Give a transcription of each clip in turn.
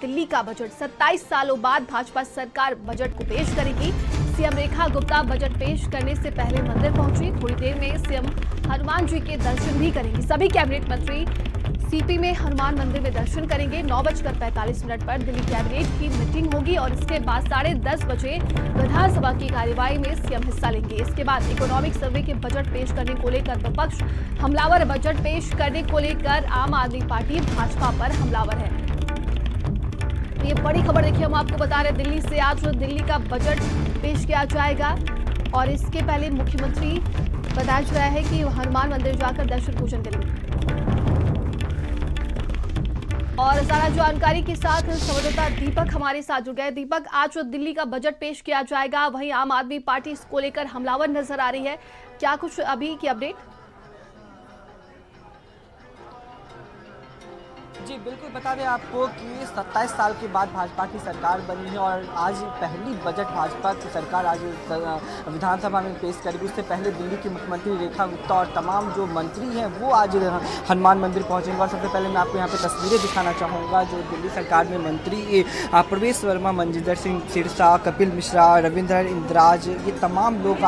दिल्ली का बजट 27 सालों बाद भाजपा सरकार बजट को पेश करेगी। सीएम रेखा गुप्ता बजट पेश करने से पहले मंदिर पहुंची। थोड़ी देर में सीएम हनुमान जी के दर्शन भी करेंगे। सभी कैबिनेट मंत्री सीपी में हनुमान मंदिर में दर्शन करेंगे। 9:45 पर दिल्ली कैबिनेट की मीटिंग होगी और इसके बाद 10:30 बजे विधानसभा की कार्यवाही में सीएम हिस्सा लेंगे। इसके बाद इकोनॉमिक सर्वे के बजट पेश करने को लेकर विपक्ष हमलावर। बजट पेश करने को लेकर आम आदमी पार्टी भाजपा पर हमलावर है। ये बड़ी खबर देखिए, हम आपको बता रहे दिल्ली से आज दिल्ली का बजट पेश किया जाएगा और इसके पहले मुख्यमंत्री बताया जा रहा है कि हनुमान मंदिर जाकर दर्शन पूजन करेंगे। और सारा जानकारी के साथ संवाददाता दीपक हमारे साथ जुड़ गए। दीपक, आज दिल्ली का बजट पेश किया जाएगा, वहीं आम आदमी पार्टी इसको लेकर हमलावर नजर आ रही है, क्या कुछ अभी की अपडेट? जी बिल्कुल, बता दें आपको कि 27 साल के बाद भाजपा की सरकार बनी है और आज पहली बजट भाजपा की सरकार आज विधानसभा में पेश करेगी। उससे पहले दिल्ली की मुख्यमंत्री रेखा गुप्ता और तमाम जो मंत्री हैं वो आज हनुमान मंदिर पहुंचेंगे। और सबसे पहले मैं आपको यहाँ पे तस्वीरें दिखाना चाहूँगा जो दिल्ली सरकार में मंत्री प्रवेश वर्मा, मनजिंदर सिंह सिरसा, कपिल मिश्रा, रविंद्र इंद्राज, ये तमाम लोग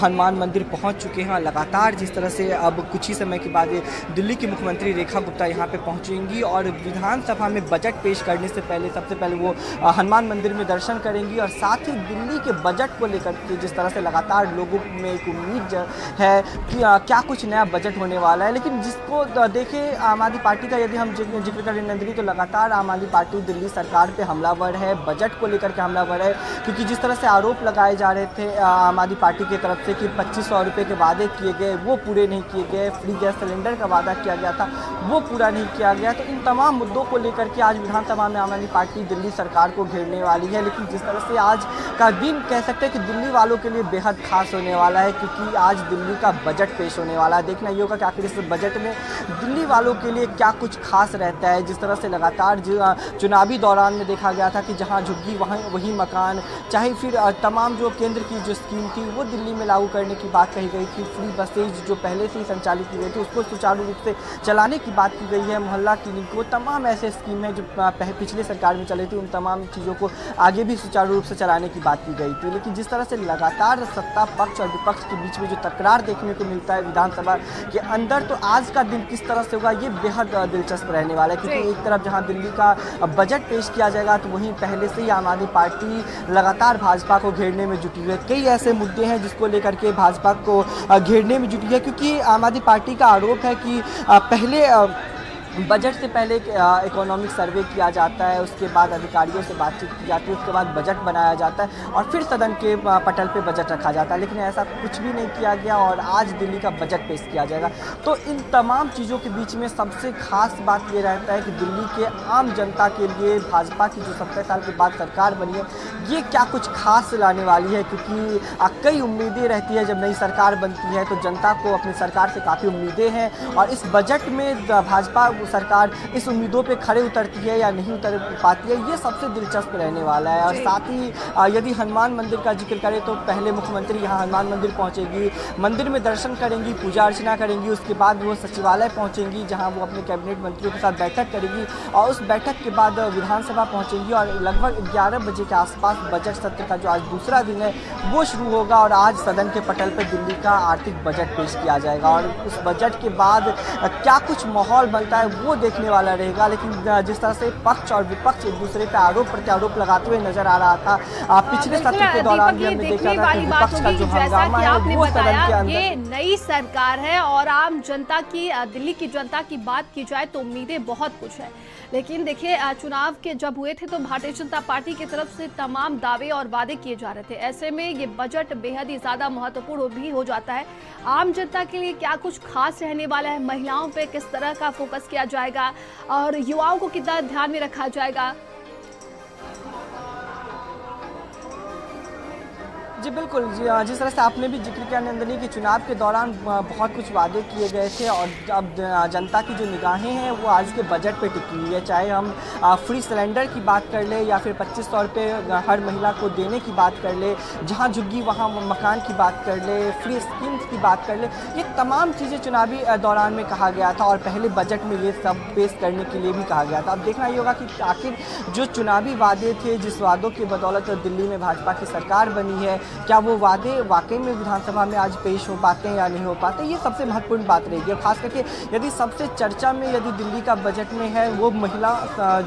हनुमान मंदिर पहुँच चुके हैं। लगातार जिस तरह से अब कुछ ही समय के बाद दिल्ली की मुख्यमंत्री रेखा गुप्ता यहाँ पर पहुँचेंगी और विधानसभा में बजट पेश करने से पहले सबसे पहले वो हनुमान मंदिर में दर्शन करेंगी। और साथ ही दिल्ली के बजट को लेकर के जिस तरह से लगातार लोगों में एक उम्मीद है कि क्या कुछ नया बजट होने वाला है, लेकिन जिसको देखे आम आदमी पार्टी का यदि हम जिक्र करें नंदनी, तो लगातार आम आदमी पार्टी दिल्ली सरकार पे हमलावर है, बजट को लेकर के हमलावर है। क्योंकि जिस तरह से आरोप लगाए जा रहे थे आम आदमी पार्टी की तरफ से कि 2500 रुपये के वादे किए गए वो पूरे नहीं किए गए, फ्री गैस सिलेंडर का वादा किया गया था वो पूरा नहीं किया गया। तो इन तमाम मुद्दों को लेकर के आज विधानसभा में आम आदमी पार्टी दिल्ली सरकार को घेरने वाली है। लेकिन जिस तरह से आज का दिन कह सकते हैं कि दिल्ली वालों के लिए बेहद खास होने वाला है, क्योंकि आज दिल्ली का बजट पेश होने वाला है। देखना ये होगा कि आखिर इस बजट में दिल्ली वालों के लिए क्या कुछ खास रहता है। जिस तरह से लगातार चुनावी दौरान में देखा गया था कि जहाँ झुग्गी वहाँ वही मकान, चाहे फिर तमाम जो केंद्र की जो स्कीम थी वो दिल्ली में लागू करने की बात कही गई थी। फ्री बसेज जो पहले से ही संचालित की गई थी उसको सुचारू रूप से चलाने की बात की गई है। मोहल्ला क्लिनिक को तमाम ऐसे स्कीम है जो पिछले सरकार में चली थी, उन तमाम चीज़ों को आगे भी सुचारू रूप से चलाने की बात की गई थी। लेकिन जिस तरह से लगातार सत्ता पक्ष और विपक्ष के बीच में जो तकरार देखने को मिलता है विधानसभा के अंदर, तो आज का दिन किस तरह से होगा ये बेहद दिलचस्प रहने वाला है। क्योंकि एक तरफ जहां दिल्ली का बजट पेश किया जाएगा तो वहीं पहले से ही आम आदमी पार्टी लगातार भाजपा को घेरने में जुटी हुई है। कई ऐसे मुद्दे हैं जिसको लेकर के भाजपा को घेरने में जुटी है, क्योंकि आम आदमी पार्टी का आरोप है कि पहले बजट से पहले इकोनॉमिक सर्वे किया जाता है, उसके बाद अधिकारियों से बातचीत की जाती है, उसके बाद बजट बनाया जाता है और फिर सदन के पटल पे बजट रखा जाता है। लेकिन ऐसा कुछ भी नहीं किया गया और आज दिल्ली का बजट पेश किया जाएगा। तो इन तमाम चीज़ों के बीच में सबसे खास बात ये रहता है कि दिल्ली के आम जनता के लिए भाजपा की जो 27 साल के बाद सरकार बनी है ये क्या कुछ खास लाने वाली है। क्योंकि कई उम्मीदें रहती है जब नई सरकार बनती है, तो जनता को अपनी सरकार से काफ़ी उम्मीदें हैं और इस बजट में भाजपा सरकार इस उम्मीदों पे खड़े उतरती है या नहीं उतर पाती है, ये सबसे दिलचस्प रहने वाला है। और साथ ही यदि हनुमान मंदिर का जिक्र करें तो पहले मुख्यमंत्री यहाँ हनुमान मंदिर पहुँचेगी, मंदिर में दर्शन करेंगी, पूजा अर्चना करेंगी, उसके बाद वो सचिवालय पहुँचेंगी जहाँ वो अपने कैबिनेट मंत्रियों के साथ बैठक करेगी और उस बैठक के बाद विधानसभा पहुँचेंगी और लगभग 11 बजे के आसपास बजट सत्र का जो आज दूसरा दिन है वो शुरू होगा और आज सदन के पटल पर दिल्ली का आर्थिक बजट पेश किया जाएगा। और उस बजट के बाद क्या कुछ माहौल बनता है वो देखने वाला रहेगा। लेकिन जिस तरह से पक्ष और विपक्ष एक दूसरे पे आरोप प्रत्यारोप लगाते हुए नजर आ रहा था पिछले सत्र के दौरान भी हमने देखा था कि विपक्ष का जो हंगामा है वो सदन के अंदर। ये नई सरकार है और आम जनता की, दिल्ली की जनता की बात की जाए तो उम्मीदें बहुत कुछ है। लेकिन देखिए चुनाव के जब हुए थे तो भारतीय जनता पार्टी की तरफ से तमाम दावे और वादे किए जा रहे थे। ऐसे में ये बजट बेहद ही ज्यादा महत्वपूर्ण भी हो जाता है। आम जनता के लिए क्या कुछ खास रहने वाला है, महिलाओं पे किस तरह का फोकस किया जाएगा और युवाओं को कितना ध्यान में रखा जाएगा। जी बिल्कुल जी जिस तरह से आपने भी जिक्र किया नंदनी कि चुनाव के दौरान बहुत कुछ वादे किए गए थे और अब जनता की जो निगाहें हैं वो आज के बजट पे टिकी हुई है। चाहे हम फ्री सिलेंडर की बात कर ले या फिर 2500 रुपये हर महिला को देने की बात कर ले, जहां झुग्गी वहां मकान की बात कर ले, फ्री स्कीम्स की बात कर ले, ये तमाम चीज़ें चुनावी दौरान में कहा गया था और पहले बजट में ये सब पेश करने के लिए भी कहा गया था। अब देखना ये होगा कि आखिर जो चुनावी वादे थे, जिस वादों की बदौलत दिल्ली में भाजपा की सरकार बनी है, क्या वो वादे वाकई में विधानसभा में आज पेश हो पाते हैं या नहीं हो पाते, ये सबसे महत्वपूर्ण बात रहेगी। और खास करके यदि सबसे चर्चा में यदि दिल्ली का बजट में है वो महिला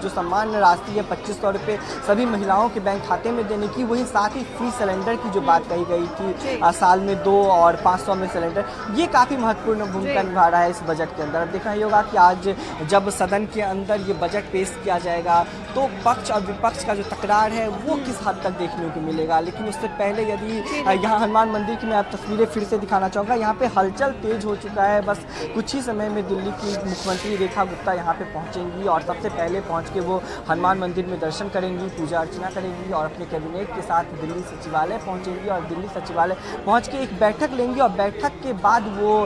जो सम्मान राशि है 2500 रुपये सभी महिलाओं के बैंक खाते में देने की, वहीं साथ ही फ्री सिलेंडर की जो बात कही गई थी साल में 2 और 500 में सिलेंडर, ये काफ़ी महत्वपूर्ण भूमिका निभा रहा है इस बजट के अंदर। अब देखना ये होगा कि आज जब सदन के अंदर ये बजट पेश किया जाएगा तो पक्ष और विपक्ष का जो तकरार है वो किस हद तक देखने को मिलेगा। लेकिन उससे पहले यदि यहाँ हनुमान मंदिर की मैं आप तस्वीरें फिर से दिखाना चाहूँगा, यहाँ पे हलचल तेज हो चुका है। बस कुछ ही समय में दिल्ली की मुख्यमंत्री रेखा गुप्ता यहाँ पे पहुँचेंगी और सबसे पहले पहुँच के वो हनुमान मंदिर में दर्शन करेंगी, पूजा अर्चना करेंगी और अपने कैबिनेट के साथ दिल्ली सचिवालय पहुँचेंगी और दिल्ली सचिवालय पहुँच के एक बैठक लेंगी और बैठक के बाद वो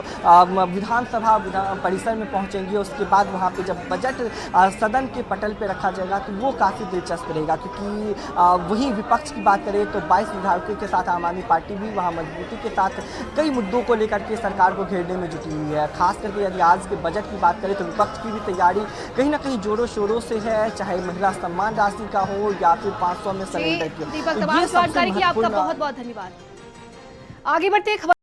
विधानसभा परिसर में पहुँचेंगी। उसके बाद वहाँ पर जब बजट सदन के पटल पर रखा जाएगा तो वो काफ़ी दिलचस्प रहेगा, क्योंकि वहीं विपक्ष की बात करें तो 22 विधायकों के साथ आम आदमी पार्टी भी वहाँ मजबूती के साथ कई मुद्दों को लेकर के सरकार को घेरने में जुटी हुई है। खास करके यदि आज के बजट की बात करें तो विपक्ष की भी तैयारी कहीं ना कहीं जोरों शोरों से है, चाहे महिला सम्मान राशि का हो या फिर 500 में सिलेंडर की हो। दीपक, तमाम जानकारी की आपका बहुत बहुत धन्यवाद। आगे बढ़ते